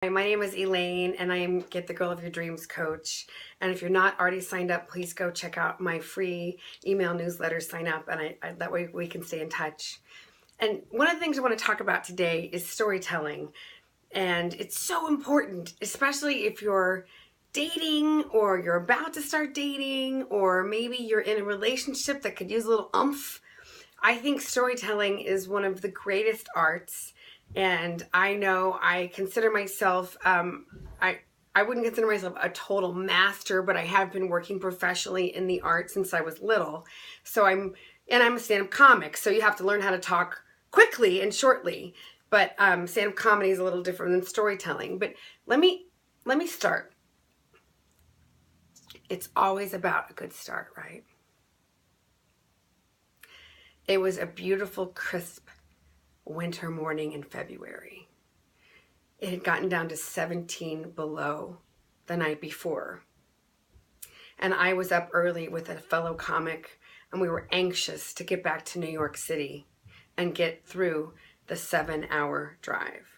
Hi, my name is Elaine and I am Get the Girl of Your Dreams coach. And if you're not already signed up, please go check out my free email newsletter, sign up, and that way we can stay in touch. And one of the things I want to talk about today is storytelling. And it's so important, especially if you're dating or you're about to start dating, or maybe you're in a relationship that could use a little oomph. I think storytelling is one of the greatest arts, and I know I consider myself, I wouldn't consider myself a total master, but I have been working professionally in the art since I was little. I'm a stand-up comic, so you have to learn how to talk quickly and shortly. But stand-up comedy is a little different than storytelling. But let me start. It's always about a good start, right? It was a beautiful, crisp winter morning in February. It had gotten down to 17 below the night before. And I was up early with a fellow comic, and we were anxious to get back to New York City and get through the 7-hour drive.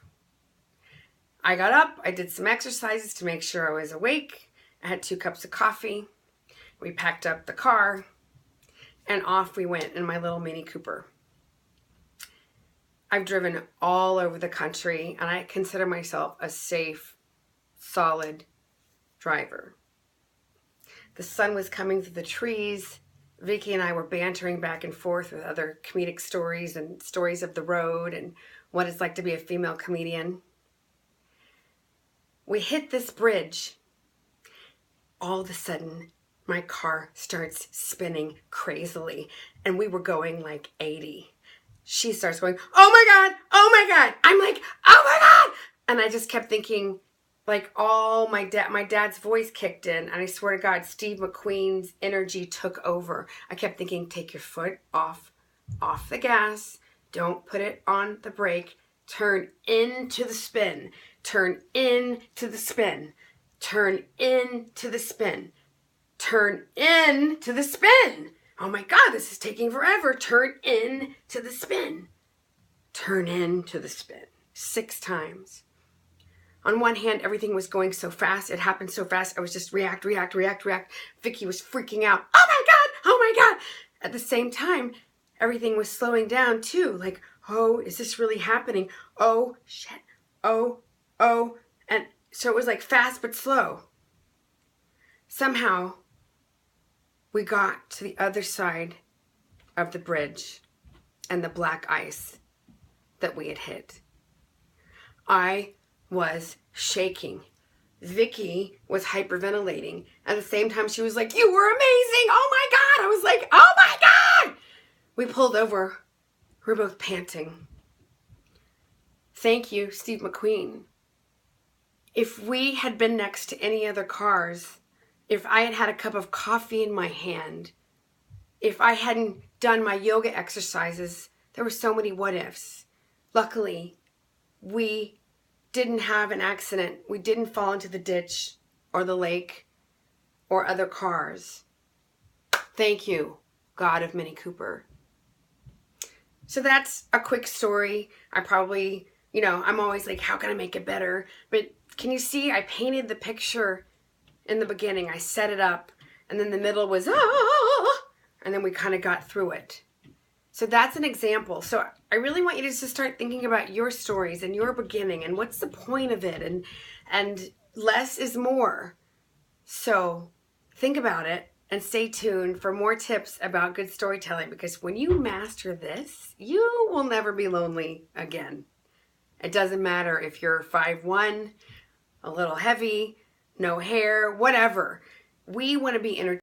I got up, I did some exercises to make sure I was awake. I had 2 cups of coffee. We packed up the car, and off we went in my little Mini Cooper. I've driven all over the country, and I consider myself a safe, solid driver. The sun was coming through the trees. Vicky and I were bantering back and forth with other comedic stories and stories of the road and what it's like to be a female comedian. We hit this bridge. All of a sudden, my car starts spinning crazily, and we were going like 80. She starts going, oh my God, oh my God. I'm like, oh my God. And I just kept thinking, like, my dad's voice kicked in, and I swear to God, Steve McQueen's energy took over. I kept thinking, take your foot off the gas. Don't put it on the brake. Turn into the spin. Turn into the spin. Turn into the spin. Turn into the spin. Oh my God, this is taking forever. Turn in to the spin. Turn into the spin. 6 times. On one hand, everything was going so fast. It happened so fast. I was just react. Vicky was freaking out. Oh my God, oh my God. At the same time, everything was slowing down too. Like, oh, is this really happening? Oh, shit. Oh. And so it was like fast but slow. Somehow, we got to the other side of the bridge and the black ice that we had hit. I was shaking. Vicky was hyperventilating. At the same time, she was like, you were amazing. Oh my God. I was like, oh my God. We pulled over. We were both panting. Thank you, Steve McQueen. If we had been next to any other cars, if I had had a cup of coffee in my hand, if I hadn't done my yoga exercises, there were so many what ifs. Luckily, we didn't have an accident. We didn't fall into the ditch or the lake or other cars. Thank you, God of Mini Cooper. So that's a quick story. I probably, I'm always like, how can I make it better? But can you see, I painted the picture in the beginning. I set it up, and then the middle was, and then we kind of got through it. So that's an example. So I really want you to just start thinking about your stories and your beginning and what's the point of it, and less is more. So think about it and stay tuned for more tips about good storytelling, because when you master this, you will never be lonely again. It doesn't matter if you're 5'1", a little heavy, no hair, whatever. We want to be entertained.